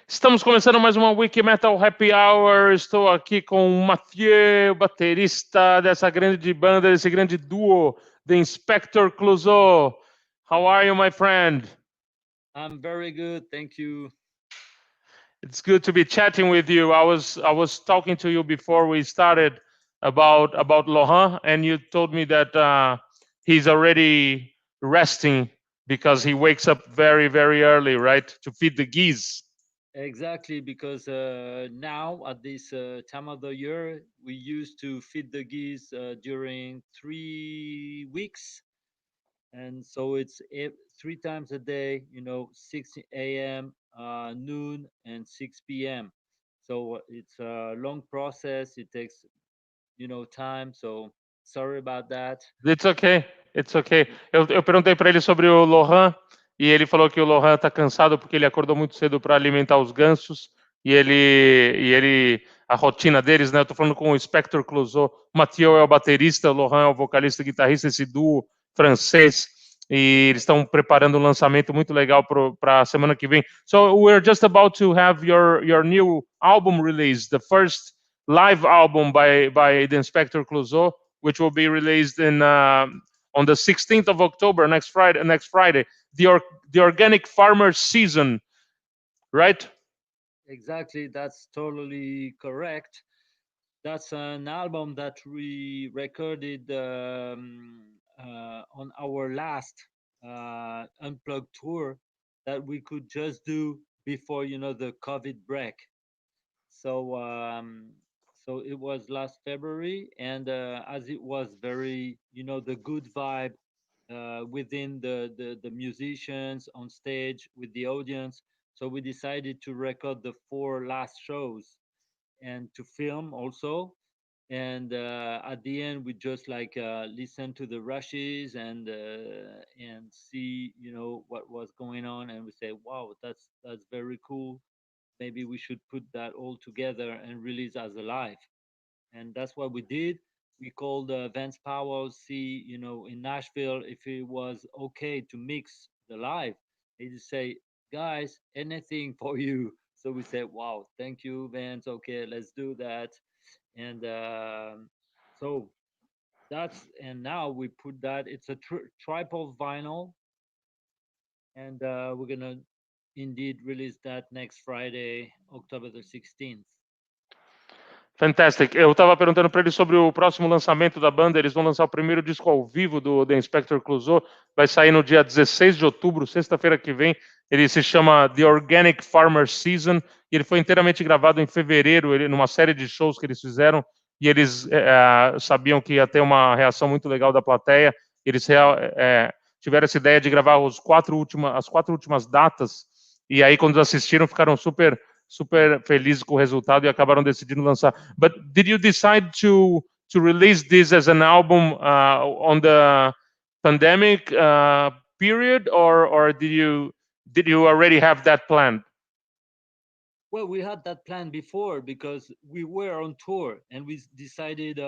Estamos começando mais uma Wikimetal Happy Hour. Estou aqui com o Mathieu, baterista dessa grande banda, desse grande duo, The Inspector Cluzo. How are you, my friend? I'm very good, thank you. It's good to be chatting with you. I was talking to you before we started about Laurent, and you told me that he's already resting because he wakes up very very early, right, to feed the geese. Exactly, because now at this time of the year, we used to feed the geese during 3 weeks, and so it's 3 times a day. 6 a.m., noon, and 6 p.m. So it's a long process. It takes time. So sorry about that. It's okay, it's okay. Eu perguntei para ele sobre o Lohan e ele falou que o Lohan tá cansado porque ele acordou muito cedo para alimentar os gansos e ele a rotina deles, né? Eu tô falando com o Inspector Cluzo. O Mathieu é o baterista, o Lohan é o vocalista e guitarrista, esse duo francês. E eles estão preparando um lançamento muito legal para a semana que vem. So we're just about to have your new album release, the first live album by the Inspector Cluzo, which will be released on the 16th of October, next Friday. The organic farmer season, right? Exactly, that's totally correct. That's an album that we recorded on our last unplugged tour that we could just do before the COVID break. So it was last February, and as it was very the good vibe within the musicians on stage with the audience. So we decided to record the four last shows and to film also. And at the end, we just like listen to the rushes and see what was going on, and we say, wow, that's very cool. Maybe we should put that all together and release as a live. And that's what we did. We called Vance Powell, see, in Nashville, if it was okay to mix the live. He just say, guys, anything for you. So we said, wow, thank you, Vance. Okay, let's do that. And so and now we put that, it's a triple vinyl, and we're gonna indeed release that next Friday, October the 16th. Fantastic. Eu estava perguntando para ele sobre o próximo lançamento da banda. Eles vão lançar o primeiro disco ao vivo do The Inspector Cluzo. Vai sair no dia 16 de outubro, sexta-feira que vem. Ele se chama The Organic Farmer Season. E ele foi inteiramente gravado em fevereiro, numa série de shows que eles fizeram. E eles sabiam que ia ter uma reação muito legal da plateia. Eles tiveram essa ideia de gravar as quatro últimas datas. E aí, quando assistiram, ficaram super felizes com o resultado e acabaram decidindo lançar. But did you decide to release this as an album on the pandemic period, or did you already have that planned? Well, we had that plan before because we were on tour, and we decided,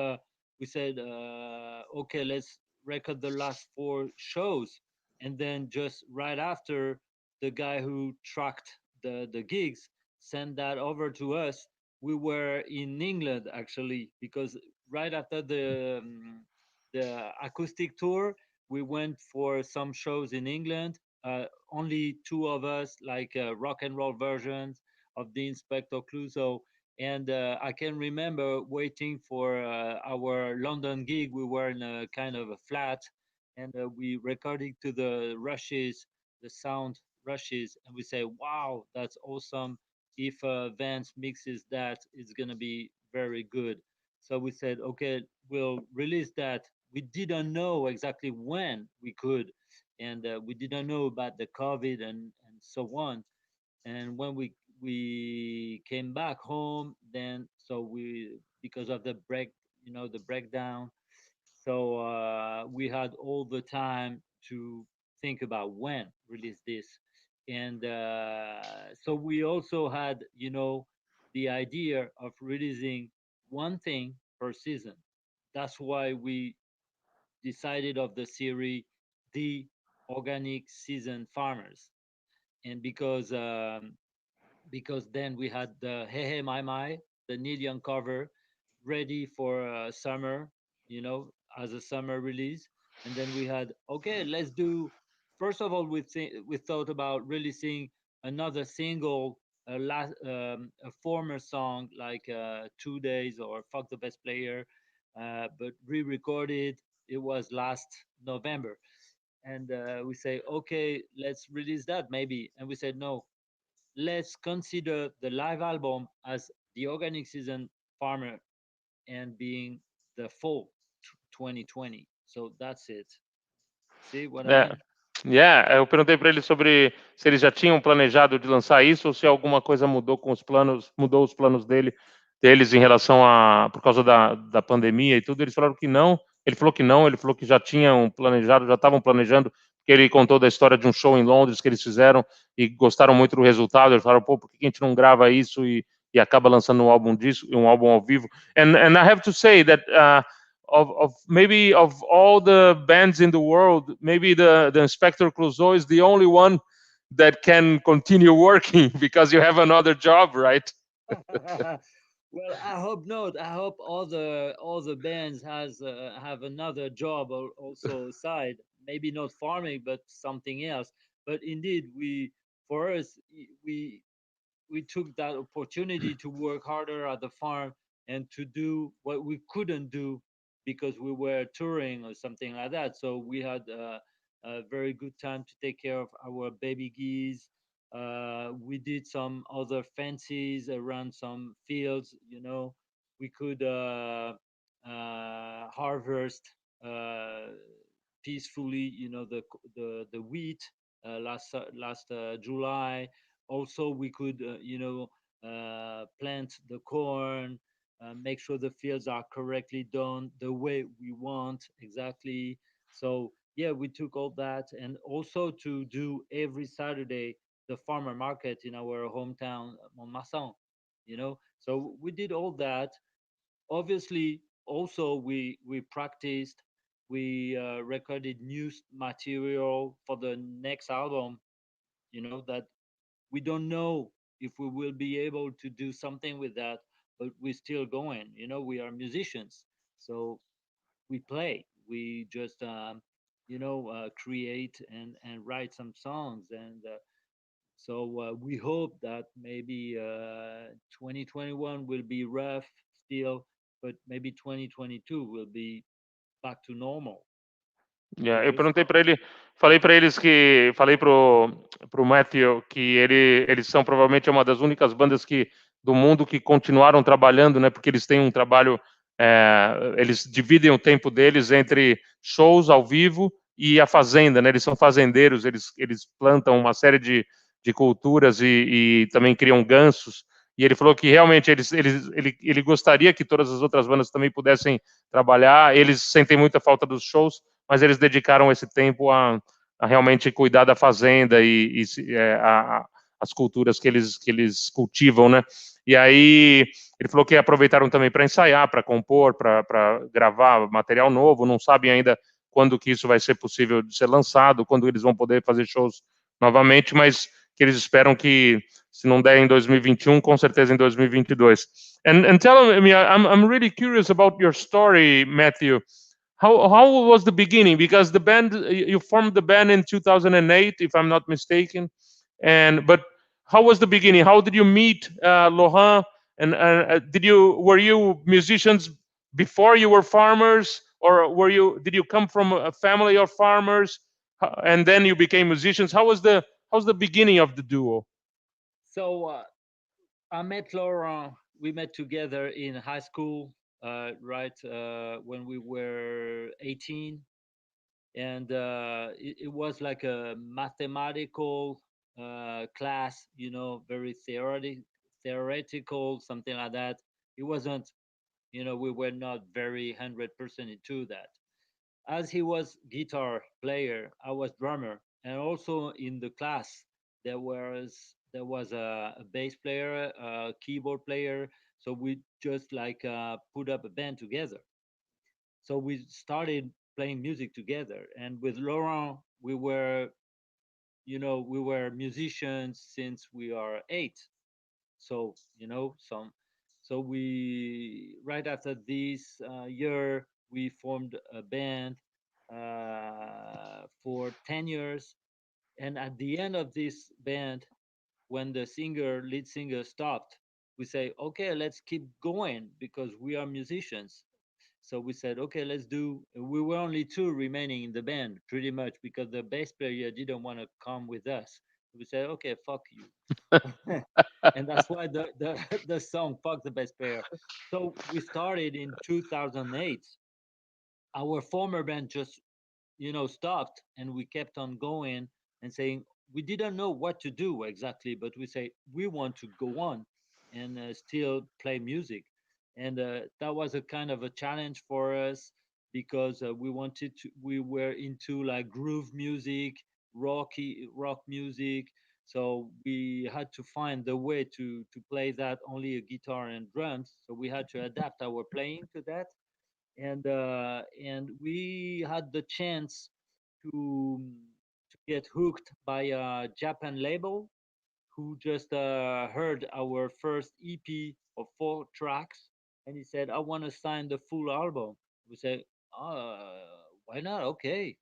we said, okay, let's record the last four shows. And then just right after, the guy who tracked the gigs sent that over to us. We were in England actually, because right after the acoustic tour, we went for some shows in England. Only two of us, like rock and roll versions of the Inspector Cluzo. And I can remember waiting for our London gig. We were in a kind of a flat, and we recorded to the rushes, the sound rushes, and we say, "Wow, that's awesome! If Vance mixes that, it's gonna be very good." So we said, "Okay, we'll release that." We didn't know exactly when we could, and we didn't know about the COVID and so on. And when we came back home, then so we, because of the the breakdown, so we had all the time to think about when release this. And so we also had the idea of releasing one thing per season. That's why we decided of the series, the organic season farmers. And because because then we had the Hey Hey My, the Neil Young cover, ready for summer, as a summer release. And then we had, okay, let's do. First of all, we thought about releasing another single, a former song like 2 days or Fuck the Best Player, but re-recorded. It was last November, and we say, okay, let's release that maybe. And we said no, let's consider the live album as the organic season farmer and being the fall 2020. So that's it. See what I É, mean? yeah, eu perguntei para ele sobre se eles já tinham planejado de lançar isso ou se alguma coisa mudou com os planos, mudou os planos deles em relação a por causa da pandemia e tudo. Eles falaram que não. Ele falou que não. Ele falou que já tinham planejado, já estavam planejando. Que ele contou da história de um show em Londres que eles fizeram e gostaram muito do resultado. Eles falaram, pô, por que a gente não grava isso e acaba lançando um álbum disso, um álbum ao vivo? And I have to say that of maybe of all the bands in the world, maybe the Inspector Cluzo is the only one that can continue working because you have another job, right? Well, I hope not. I hope all the bands has have another job also aside. Maybe not farming, but something else. But indeed, for us, we took that opportunity to work harder at the farm and to do what we couldn't do because we were touring or something like that. So we had a very good time to take care of our baby geese. We did some other fancies around some fields. We could harvest uh, peacefully. The wheat last July. Also, we could plant the corn, make sure the fields are correctly done the way we want exactly. So yeah, we took all that, and also to do every Saturday the farmer market in our hometown, Montmarsan. So we did all that. Obviously, also we practiced. We recorded new material for the next album. That we don't know if we will be able to do something with that, but we're still going. We are musicians, so we play. We just create and write some songs, and so we hope that maybe 2021 will be rough still, but maybe 2022 will be back to normal. Yeah, eu Fingers perguntei crossed. para ele, falei para eles que, falei pro Matthew que eles são provavelmente uma das únicas bandas que do mundo que continuaram trabalhando, né? Porque eles têm um trabalho, eles dividem o tempo deles entre shows ao vivo e a fazenda, né? Eles são fazendeiros, eles plantam uma série de culturas e também criam gansos. E ele falou que realmente ele gostaria que todas as outras bandas também pudessem trabalhar. Eles sentem muita falta dos shows, mas eles dedicaram esse tempo a realmente cuidar da fazenda as culturas que eles cultivam, né? E aí ele falou que aproveitaram também para ensaiar, para compor, para gravar material novo. Não sabem ainda quando que isso vai ser possível de ser lançado, quando eles vão poder fazer shows novamente, mas que eles esperam que se não der em 2021, com certeza em 2022. And tell me, I'm really curious about your story, Matthew. How was the beginning? Because the band, you formed the band in 2008, if I'm not mistaken. But how was the beginning? How did you meet Laurent? And were you musicians before you were farmers, or did you come from a family of farmers and then you became musicians? How's the beginning of the duo? So I met Laurent. We met together in high school, right when we were 18, and it was like a mathematical class, very theoretical, something like that. It wasn't, we were not very 100% into that. As he was guitar player, I was drummer, and also in the class there was a bass player, a keyboard player. So we just like put up a band together. So we started playing music together, and with Laurent, we were musicians since we are eight. So so we right after this year we formed a band for 10 years, and at the end of this band, when the lead singer stopped, we say, okay, let's keep going because we are musicians. So we said, okay, let's do. We were only two remaining in the band, pretty much, because the bass player didn't want to come with us. We said, okay, fuck you. And that's why the song "Fuck the Bass Player." So we started in 2008. Our former band just stopped, and we kept on going and saying we didn't know what to do exactly, but we say we want to go on and still play music. And that was a kind of a challenge for us because we were into like groove music, rock music. So we had to find the way to play that only a guitar and drums, so we had to adapt our playing to that. And we had the chance to to get hooked by a Japan label who just heard our first EP of 4 tracks, and he said, "I want to sign the full album." We said, "Why not? Okay,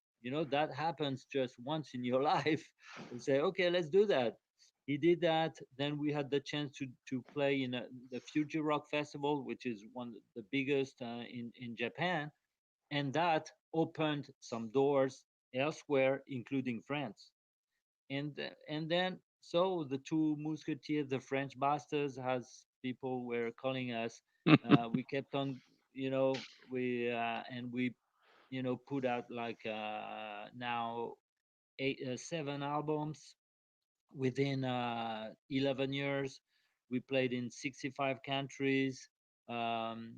that happens just once in your life." We say, "Okay, let's do that." He did that. Then we had the chance to play in the Fuji Rock Festival, which is one of the biggest in Japan, and that opened some doors elsewhere, including France. And then so the two musketeers, the French bastards, as people were calling us, we kept on, we put out like now 7 albums within 11 years. We played in 65 countries, um,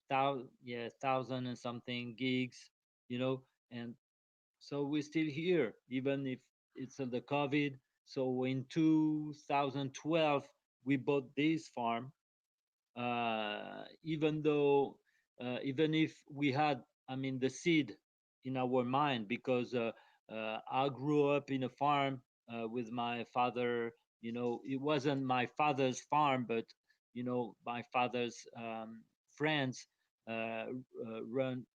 thousand and something gigs, you know, and so we're still here, even if it's the COVID. So in 2012, we bought this farm, even if we had, I mean, the seed in our mind, because I grew up in a farm with my father. It wasn't my father's farm, but my father's friends run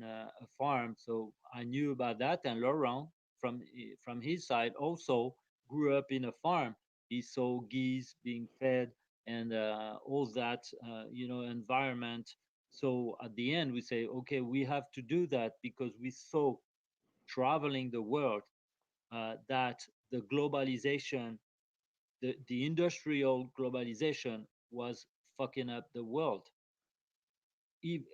a farm, so I knew about that. And Laurent, from his side, also grew up in a farm. He saw geese being fed and all that environment. So at the end we say, okay, we have to do that because we saw traveling the world that the globalization, the industrial globalization was fucking up the world,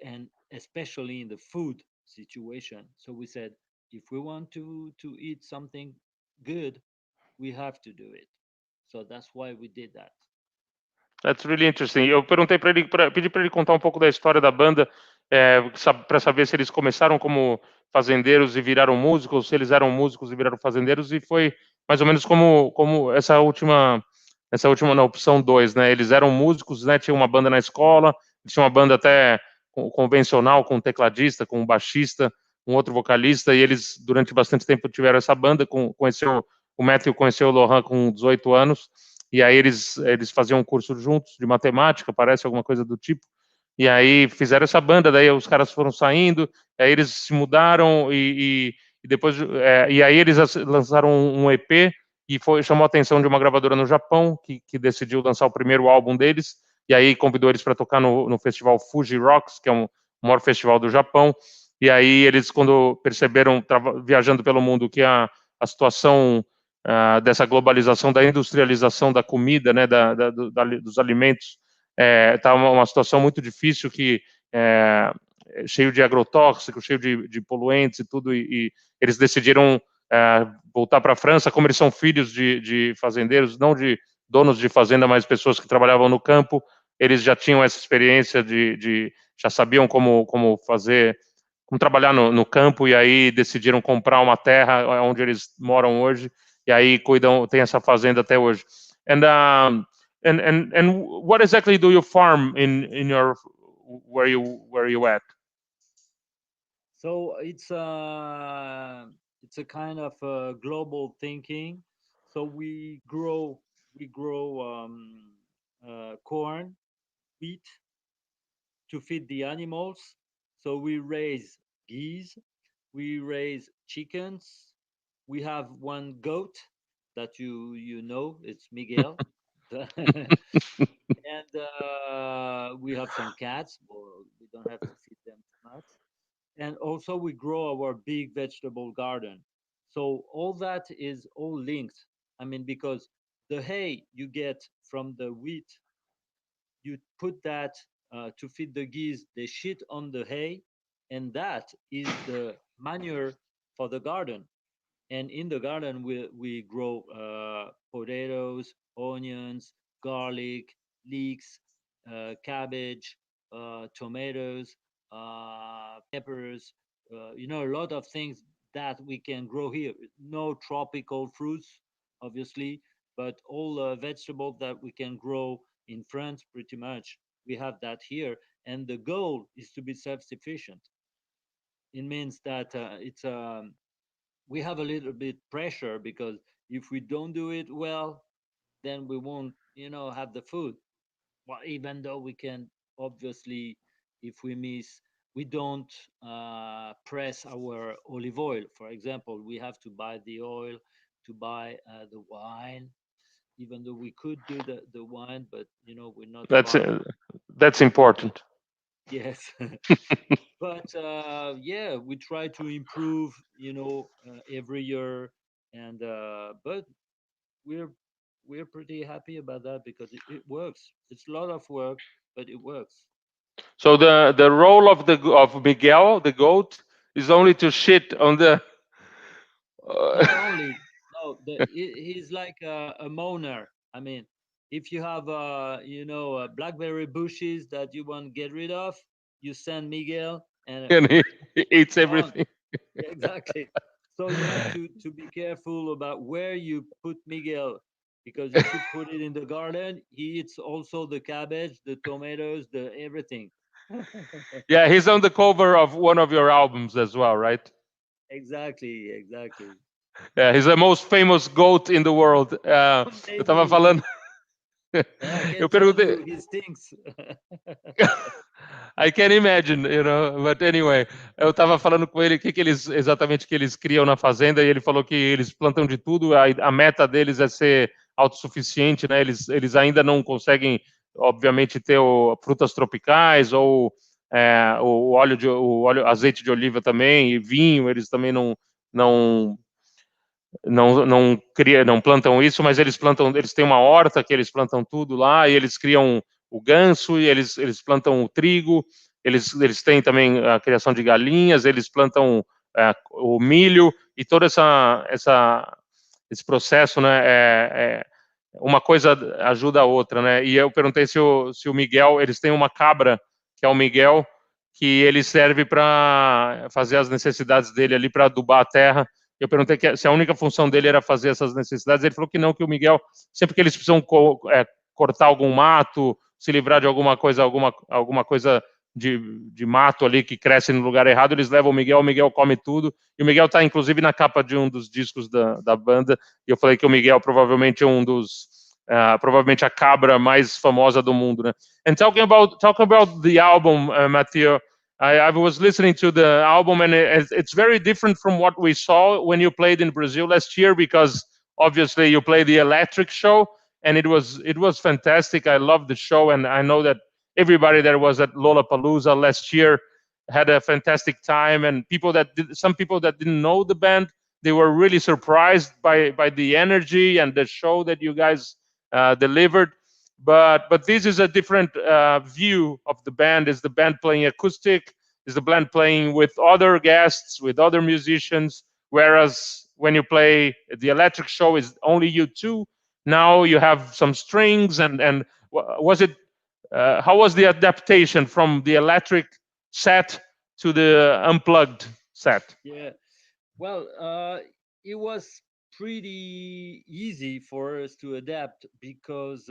and especially in the food situation. So we said, if we want to eat something good, we have to do it. So that's why we did that. That's really interesting. Eu perguntei para ele, pedi para ele contar um pouco da história da banda, para saber se eles começaram como fazendeiros e viraram músicos, se eles eram músicos e viraram fazendeiros, e foi mais ou menos como essa última na opção 2, né? Eles eram músicos, né? Tinha uma banda na escola, tinha uma banda até convencional, com um tecladista, com um baixista, um outro vocalista, e eles durante bastante tempo tiveram essa banda, conheceu o Matthew, conheceu o Lohan com 18 anos, e aí eles faziam um curso juntos de matemática, parece alguma coisa do tipo, e aí fizeram essa banda, daí os caras foram saindo, aí eles se mudaram e depois, e aí eles lançaram um EP e chamou a atenção de uma gravadora no Japão que decidiu lançar o primeiro álbum deles, e aí convidou eles para tocar no festival Fuji Rocks, que é o maior festival do Japão, e aí eles, quando perceberam, viajando pelo mundo, que a situação dessa globalização, da industrialização da comida, né, dos alimentos, está uma situação muito difícil, é, cheio de agrotóxicos, cheio de poluentes e tudo, e eles decidiram voltar para a França. Como eles são filhos de fazendeiros, não de donos de fazenda, mas pessoas que trabalhavam no campo, eles já tinham essa experiência já sabiam como fazer, como trabalhar no campo, e aí decidiram comprar uma terra onde eles moram hoje, e aí tem essa fazenda até hoje. And what exactly do you farm in your where you at? So it's a kind of global thinking. So we grow to feed the animals. So we raise geese, we raise chickens. We have one goat that you know, it's Miguel. And we have some cats, but we don't have to feed them too much. And also we grow our big vegetable garden. So all that is all linked. I mean, because the hay you get from the wheat, you put that to feed the geese, they shit on the hay, and that is the manure for the garden. And in the garden we grow potatoes, onions, garlic, leeks, cabbage, tomatoes, peppers, a lot of things that we can grow here. No tropical fruits, obviously, but all vegetables that we can grow in France, pretty much we have that here. And the goal is to be self-sufficient. It means that we have a little bit pressure, because if we don't do it well, then we won't, have the food. Well, even though we can, obviously, if we miss, we don't press our olive oil. For example, we have to buy the oil to buy the wine, even though we could do the wine, but we're not That's farmers. that's important. Yes. But yeah, we try to improve, every year. And but we're we're pretty happy about that, because it works. It's a lot of work, but it works. So the role of of Miguel, the goat, is only to shit on the. Not only, no, he's like a moaner. I mean, if you have blackberry bushes that you want to get rid of, you send Miguel, and And he eats gone. everything. Yeah, exactly. So you have to be careful about where you put Miguel, because if you put it in the garden, he eats also the cabbage, the tomatoes, the everything. Yeah, he's on the cover of one of your albums as well, right? Exactly, exactly. Yeah, he's the most famous goat in the world. Eu tava falando. Maybe. And I can Eu tell perguntei. you he stinks. I can imagine, you know. But anyway, eu tava falando com ele o que eles exatamente que eles criam na fazenda e ele falou que eles plantam de tudo. A meta deles é ser autossuficiente, né? Eles ainda não conseguem, obviamente, ter frutas tropicais ou azeite de oliva também e vinho. Eles também não não plantam isso, mas eles têm uma horta que eles plantam tudo lá e eles criam o ganso e eles plantam o trigo, eles têm também a criação de galinhas, eles plantam o milho e toda esse processo, né, uma coisa ajuda a outra, né? E eu perguntei se o Miguel, eles têm uma cabra que é o Miguel, que ele serve para fazer as necessidades dele ali para adubar a terra. Eu perguntei se a única função dele era fazer essas necessidades. Ele falou que não, que o Miguel, sempre que eles precisam cortar algum mato, se livrar de alguma coisa de mato ali que cresce no lugar errado, eles levam o Miguel come tudo. E o Miguel está, inclusive, na capa de um dos discos da banda. E eu falei que o Miguel provavelmente é um dos. Provavelmente a cabra mais famosa do mundo, né? And talking about the album, Mathieu, I was listening to the album, and it's very different from what we saw when you played in Brazil last year, because obviously you played the electric show, and it was fantastic. I loved the show, and I know that everybody that was at Lollapalooza last year had a fantastic time, and some people that didn't know the band, they were really surprised by the energy and the show that you guys delivered. But this is a different view of the band. Is the band playing acoustic? Is the band playing with other guests, with other musicians? Whereas when you play the electric show, is only you two. Now you have some strings, and was it? How was the adaptation from the electric set to the unplugged set? Yeah. Well, it was pretty easy for us to adapt, because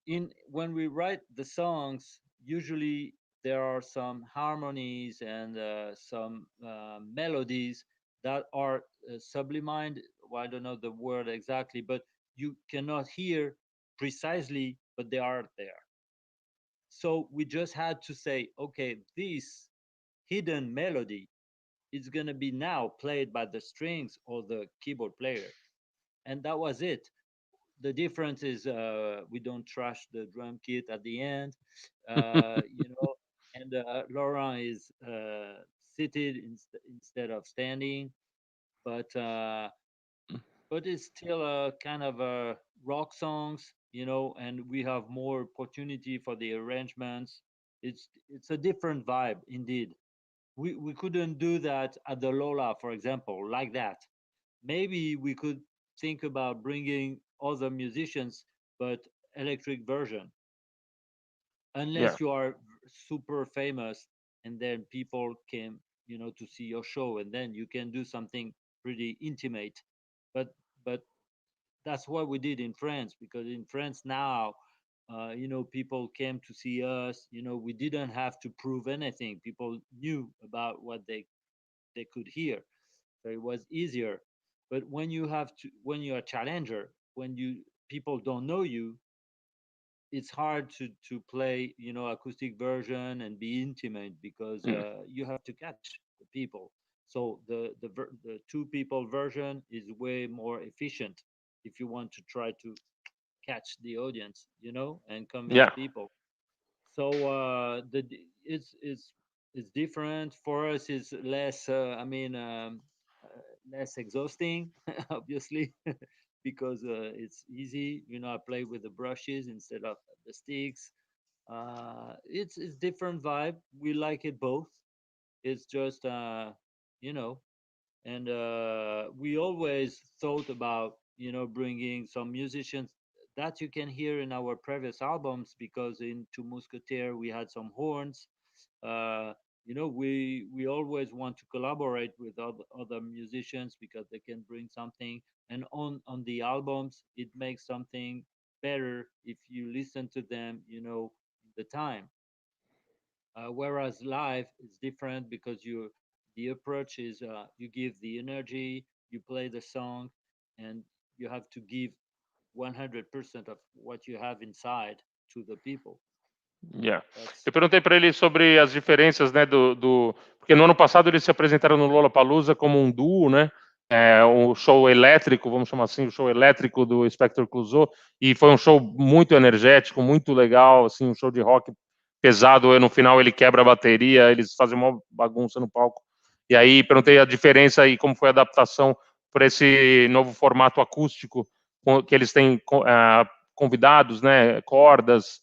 in when we write the songs, usually there are some harmonies and some melodies that are sublimed. Well, I don't know the word exactly, but you cannot hear precisely, but they are there. So we just had to say, okay, this hidden melody is going to be now played by the strings or the keyboard player. And that was it. The difference is we don't trash the drum kit at the end, you know, and Laurent is seated instead of standing, but it's still a kind of a rock songs, you know, and we have more opportunity for the arrangements. It's a different vibe indeed. We couldn't do that at the Lola, for example, like that. Maybe we could think about bringing other musicians, but electric version, Yeah, unless you are super famous and then people came, you know, to see your show, and then you can do something pretty intimate. But that's what we did in France, because in France now, you know, people came to see us. You know, we didn't have to prove anything. People knew about what they could hear, so it was easier. But when you have to, when you're a challenger, when you people don't know you, it's hard to play, you know, acoustic version and be intimate, because yeah, you have to catch the people. So the two people version is way more efficient if you want to try to catch the audience, you know, and convince yeah, people. So it's different for us. It's less. I mean, less exhausting, obviously, because it's easy. You know, I play with the brushes instead of the sticks. It's different vibe. We like it both. It's just you know, and we always thought about, you know, bringing some musicians that you can hear in our previous albums, because in Two Musketeers we had some horns. uh, you know, we always want to collaborate with other musicians because they can bring something, and on the albums it makes something better if you listen to them, you know, the time. Whereas live is different, because the approach is you give the energy, you play the song, and you have to give 100% of what you have inside to the people. yeah. That's Eu perguntei para ele sobre as diferenças, né, porque no ano passado eles se apresentaram no Lollapalooza como um duo, né, um show elétrico, vamos chamar assim, o show elétrico do Inspector Cluzo, e foi um show muito energético, muito legal, assim, um show de rock pesado. No final ele quebra a bateria, eles fazem uma bagunça no palco. E aí perguntei a diferença e como foi a adaptação para esse novo formato acústico, que eles têm convidados, né, cordas,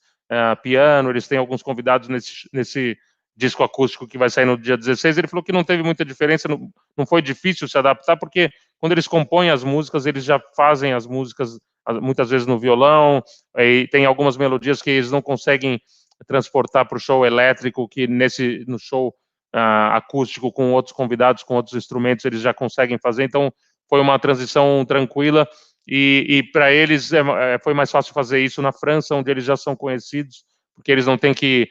piano, eles têm alguns convidados nesse disco acústico que vai sair no dia 16. Ele falou que não teve muita diferença, não foi difícil se adaptar, porque quando eles compõem as músicas, eles já fazem as músicas muitas vezes no violão, e tem algumas melodias que eles não conseguem transportar para o show elétrico, que no show acústico com outros convidados, com outros instrumentos, eles já conseguem fazer. Então foi uma transição tranquila, e para eles foi mais fácil fazer isso na França, onde eles já são conhecidos, porque eles não têm que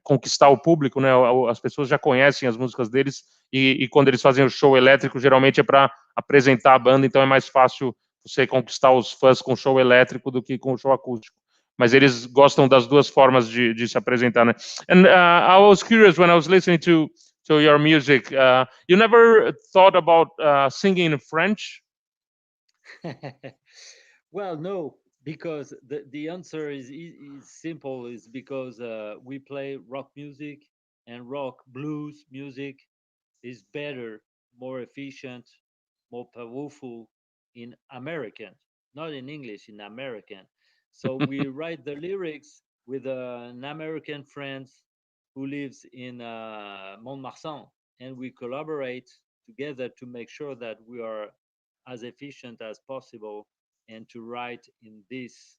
conquistar o público, né? As pessoas já conhecem as músicas deles, e quando eles fazem o show elétrico, geralmente é para apresentar a banda, então é mais fácil você conquistar os fãs com show elétrico do que com show acústico. Mas eles gostam das duas formas de se apresentar, né? And I was curious when I was listening to your music. You never thought about singing in French? well, no, because the answer is simple. Is because we play rock music, and rock blues music is better, more efficient, more powerful in American, not in English, in American. So we write the lyrics with an American friend who lives in Mont-Marsan, and we collaborate together to make sure that we are as efficient as possible, and to write in this,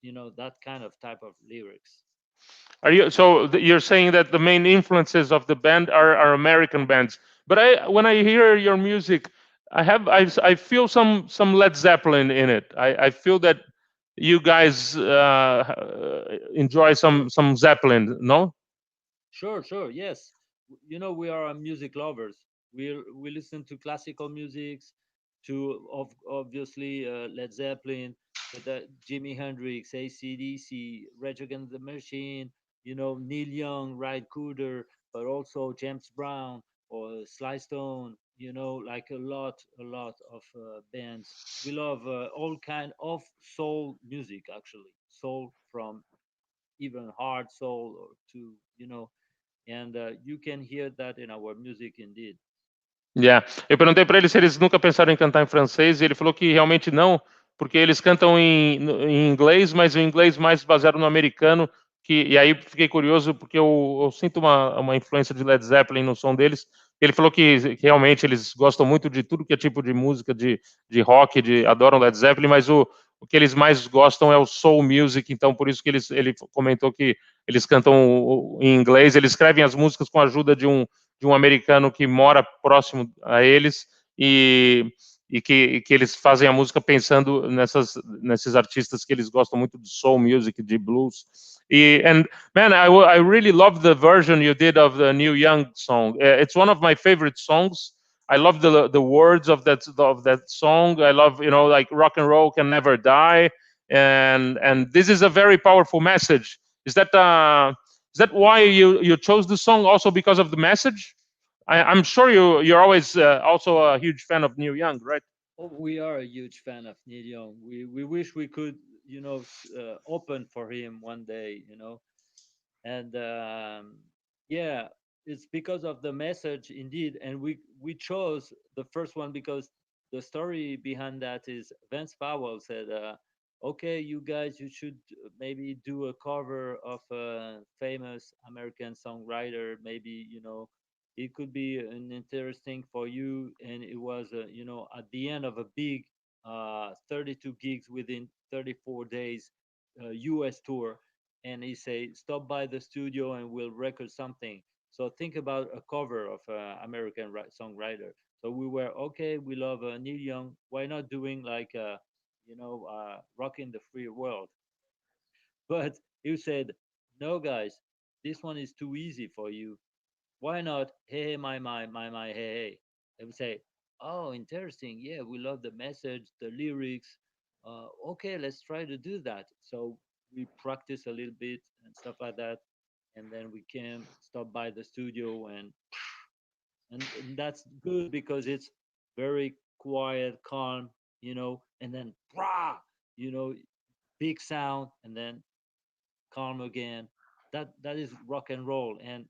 you know, that kind of type of lyrics. Are you so you're saying that the main influences of the band are American bands? But when I hear your music, I feel some Led Zeppelin in it. I feel that you guys enjoy some Zeppelin, no? Sure, sure, yes. You know, we are music lovers. We listen to classical musics, to obviously Led Zeppelin, the Jimi Hendrix, AC/DC, Rage Against the Machine, Neil Young, Ryan Cooder, but also James Brown or Sly Stone, like a lot of bands. We love all kind of soul music, actually. Soul from even hard soul or to, and you can hear that in our music indeed. Yeah. Eu perguntei para ele se eles nunca pensaram em cantar em francês, e ele falou que realmente não, porque eles cantam em inglês, mas o inglês mais baseado no americano, e aí fiquei curioso, porque eu sinto uma influência de Led Zeppelin no som deles. Ele falou que realmente eles gostam muito de tudo que é tipo de música, de rock, adoram Led Zeppelin, mas o que eles mais gostam é o soul music, então por isso que ele comentou que eles cantam em inglês, eles escrevem as músicas com a ajuda de um americano que mora próximo a eles, e que eles fazem a música pensando nesses artistas que eles gostam muito de soul music, de blues. And man, I really love the version you did of the Neil Young song. It's one of my favorite songs. I love the words of that song. I love, like, rock and roll can never die, and this is a very powerful message. Is that why you chose the song? Also because of the message? I'm sure you're always also a huge fan of Neil Young, right? Oh, we are a huge fan of Neil Young. We wish we could, open for him one day, and yeah, it's because of the message indeed, and we chose the first one because the story behind that is Vance Powell said, okay, you guys, you should maybe do a cover of a famous American songwriter. Maybe, it could be an interesting for you. And it was, at the end of a big 32 gigs within 34 days US tour, and he say, stop by the studio and we'll record something. So think about a cover of American songwriter. So we were okay, we love Neil Young, why not doing like rocking the free world. But he said, no guys, this one is too easy for you. Why not hey hey my hey hey? They would say, oh, interesting, yeah, we love the message, the lyrics. Okay, let's try to do that. So we practice a little bit and stuff like that, and then we came, stop by the studio, and that's good because it's very quiet, calm, and then brah, you know, big sound, and then calm again. That is rock and roll, and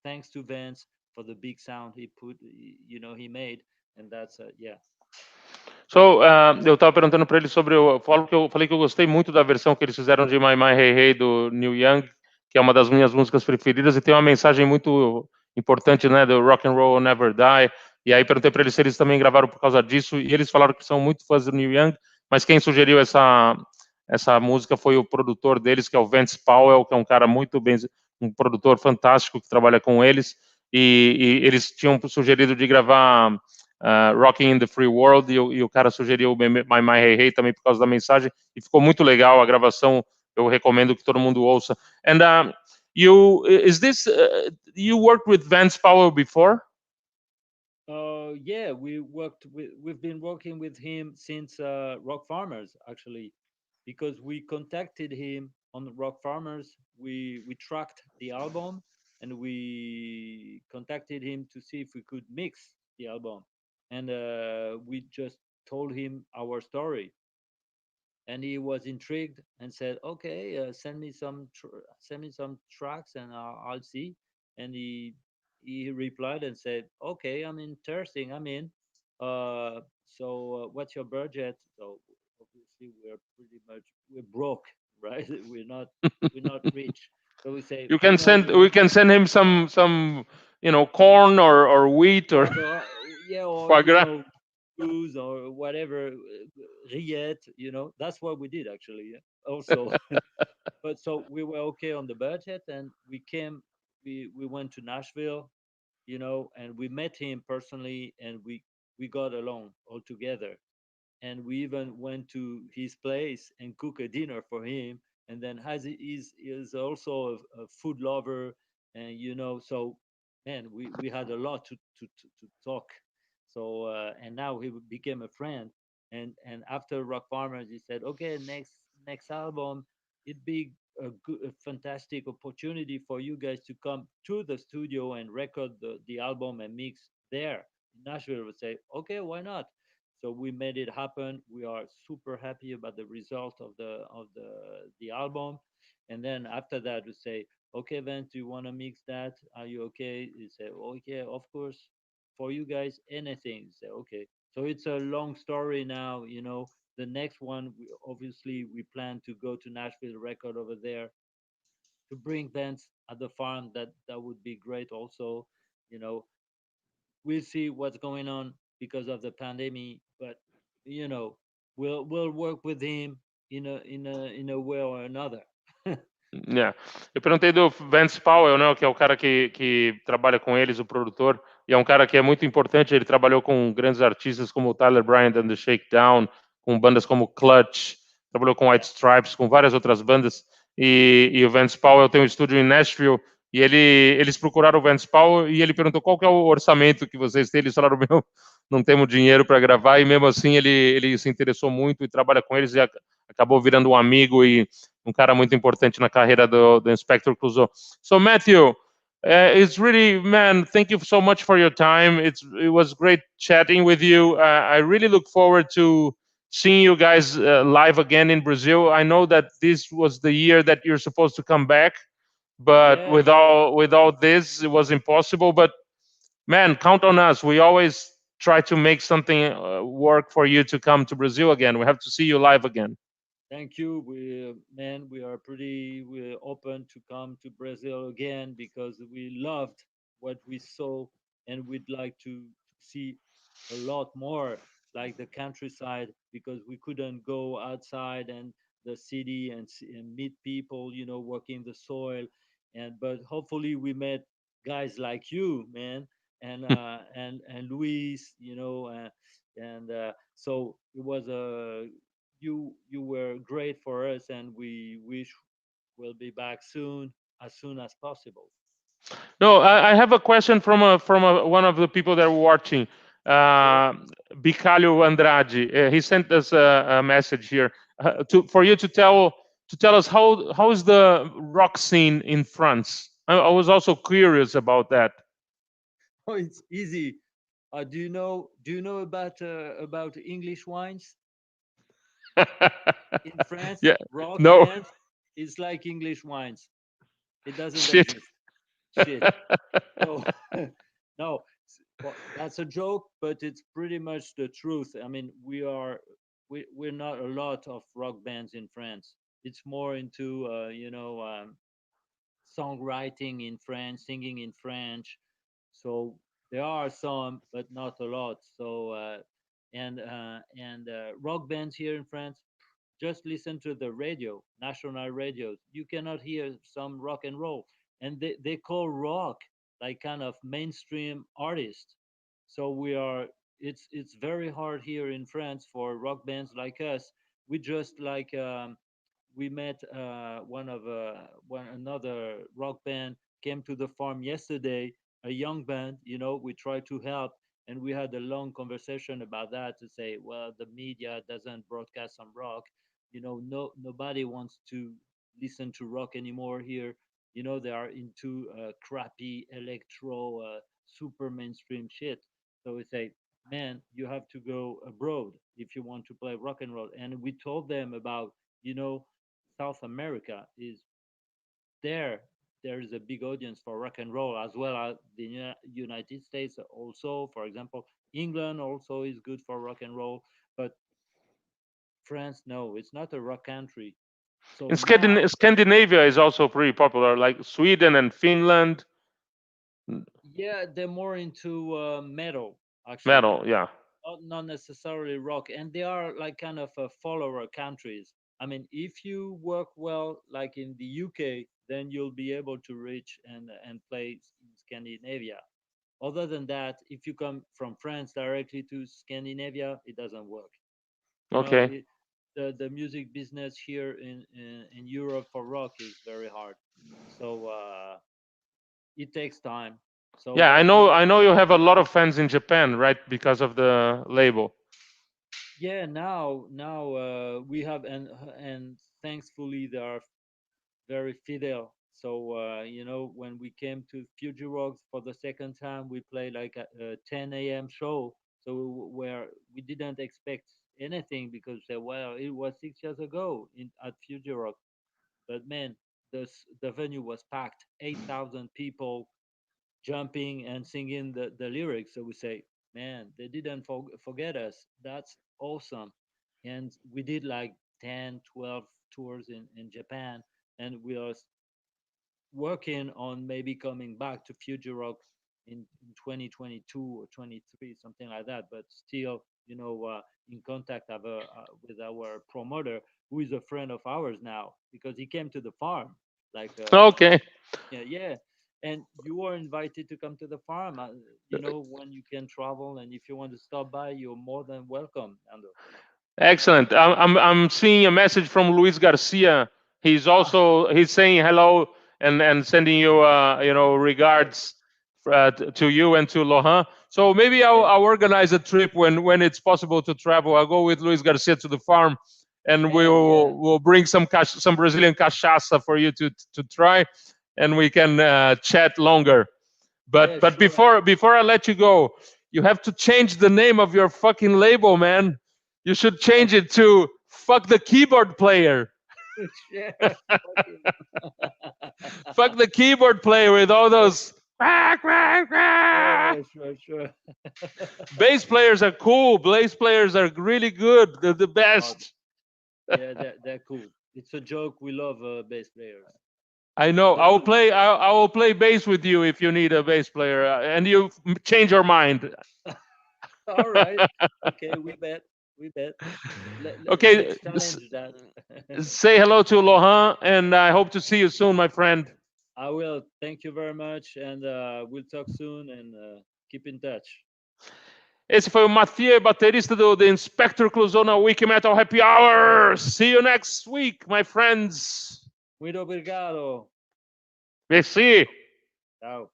thanks to Vance for the big sound he made, and that's yeah. So, eu estava perguntando para ele sobre eu falei que eu gostei muito da versão que eles fizeram de My My Hey Hey do Neil Young, que é uma das minhas músicas preferidas e tem uma mensagem muito importante, né, do Rock and Roll Never Die. E aí perguntei para eles se eles também gravaram por causa disso, e eles falaram que são muito fãs do Neil Young, mas quem sugeriu essa música foi o produtor deles, que é o Vance Powell, que é um cara muito bem, um produtor fantástico que trabalha com eles, e eles tinham sugerido de gravar Rocking in the Free World, e o cara sugeriu My My Hey Hey também por causa da mensagem, e ficou muito legal a gravação. Eu recomendo que todo mundo ouça. And you worked with Vance Powell before? Yeah, we've been working with him since Rock Farmers, actually, because we contacted him on Rock Farmers. We tracked the album, and we contacted him to see if we could mix the album, and we just told him our story, and he was intrigued and said, "Okay, send me some tracks, and I'll see." And he replied and said, "Okay, I'm interesting. I'm in. What's your budget?" So obviously we're broke, right? We're not rich. So we say, You can send we can send him some corn or wheat or yeah, yeah, or foie gras. booze or whatever, rillettes. That's what we did actually. Yeah. Also, but so we were okay on the budget, and we came. We went to Nashville, and we met him personally, and we got along all together, and we even went to his place and cook a dinner for him. And then as he is also a food lover, and so man, we had a lot to talk. So and now he became a friend. And after Rock Farmers, he said, okay, next album, it'd be a fantastic opportunity for you guys to come to the studio and record the album and mix there in Nashville. We say, okay, why not? So we made it happen. We are super happy about the result of the album. And then after that, we say, okay, Vince, do you want to mix that? Are you okay? He say, okay, of course. For you guys, anything. He say, okay. So it's a long story now. The next one, obviously, we plan to go to Nashville, record over there, to bring bands at the farm. That would be great. Also, you know, we'll see what's going on because of the pandemic, but you know, we'll work with him in a way or another. Yeah. Eu perguntei do Vance Powell, né, que é o cara que trabalha com eles, o produtor, e é um cara que é muito importante. Ele trabalhou com grandes artistas como o Tyler Bryant and the Shakedown, com bandas como Clutch, trabalhou com White Stripes, com várias outras bandas. E o Vance Powell tem um estúdio em Nashville. E eles procuraram o Vance Powell e ele perguntou qual que é o orçamento que vocês têm. Eles falaram, meu, não temos dinheiro para gravar. E mesmo assim ele se interessou muito e trabalha com eles e acabou virando um amigo e um cara muito importante na carreira do Inspector Cluzo. So Matthew, it's really, man, thank you so much for your time. It was great chatting with you. I really look forward to seeing you guys live again in Brazil. I know that this was the year that you're supposed to come back, but Yeah, without this, it was impossible. But man, count on us. We always try to make something work for you to come to Brazil again. We have to see you live again. thank you. We are we're open to come to Brazil again because we loved what we saw, and we'd like to see a lot more, like the countryside, because we couldn't go outside and the city and meet people, working the soil. But hopefully we met guys like you, man, and Luis, and so it was a you were great for us, and we wish we'll be back soon as possible. No, I have a question from one of the people that are watching, Okay. uh, Bicalho Andrade. He sent us a message here for you to tell us how is the rock scene in France. I was also curious about that. Oh, it's easy. Do you know about English wines in France? Yeah, Rock no bands is like English wines. It doesn't shit. exist. Shit. So no, well, that's a joke, but it's pretty much the truth. I mean, we're not a lot of rock bands in France. It's more into songwriting in French, singing in French. So there are some, but not a lot. So and rock bands here in France, just listen to the radio, national radios. You cannot hear some rock and roll, and they call rock like kind of mainstream artist. So we are. It's very hard here in France for rock bands like us. We just like we met one another rock band came to the farm yesterday, a young band. We tried to help, and we had a long conversation about that, to say, well, the media doesn't broadcast some rock. No, nobody wants to listen to rock anymore here. They are into crappy electro, super mainstream shit. So we say, man, you have to go abroad if you want to play rock and roll. And we told them about, you know South America is there. There is a big audience for rock and roll, as well as the United States. Also, for example, England also is good for rock and roll, but France, no, it's not a rock country. So In now, Scandinavia is also pretty popular, like Sweden and Finland. yeah, they're more into metal, actually, Metal, yeah. not necessarily rock, and they are like kind of follower countries. I mean, if you work well, like in the UK, then you'll be able to reach and play in Scandinavia. Other than that, if you come from France directly to Scandinavia, it doesn't work. You know, Okay. it, the music business here in Europe for rock is very hard. So it takes time. So Yeah, that's the I reason. know you have a lot of fans in Japan, right? Because of the label. Yeah, now we have, and thankfully they are very fidel. So when we came to Fuji Rocks for the second time, we played like a 10 a.m. show. So where we didn't expect anything because well, it was 6 years ago at Fuji Rock. But man, the venue was packed, 8,000 people jumping and singing the lyrics. So we say, man, they didn't forget us. That's awesome. And we did like 10, 12 tours in Japan. And we are working on maybe coming back to Future Rock in 2022 or 23, something like that. But still, in contact with our promoter, who is a friend of ours now, because he came to the farm. Like, Okay. yeah, yeah. And you are invited to come to the farm. When you can travel, and if you want to stop by, you're more than welcome, Ando. Excellent. I'm seeing a message from Luis Garcia. Ah, He's saying hello and sending you regards to you and to Lohan. So maybe yeah, I'll organize a trip when it's possible to travel. I'll go with Luis Garcia to the farm, and man, yeah, we'll bring some Brazilian cachaça for you to try, and we can chat longer. yeah, But sure. before I let you go, you have to change the name of your fucking label, man. You should change it to "Fuck the Keyboard Player." Yeah, fucking. Fuck the keyboard player with all those. Quack, quack, Yeah, quack. yeah, sure, sure. Bass players are cool. Bass players are really good. They're the Oh, best. yeah, they're cool. It's a joke. We love bass players. I know. But I will play bass with you if you need a bass player, and you change your mind. all right, okay, we bet, we bet. Okay, Let's challenge that. say hello to Lohan, and I hope to see you soon, my friend. I will. Thank you very much, and we'll talk soon and keep in touch. Esse foi o Mathieu, baterista do The Inspector Cluzo na Wikimetal Happy Hour. See you next week, my friends. Muito obrigado. Merci. Ciao.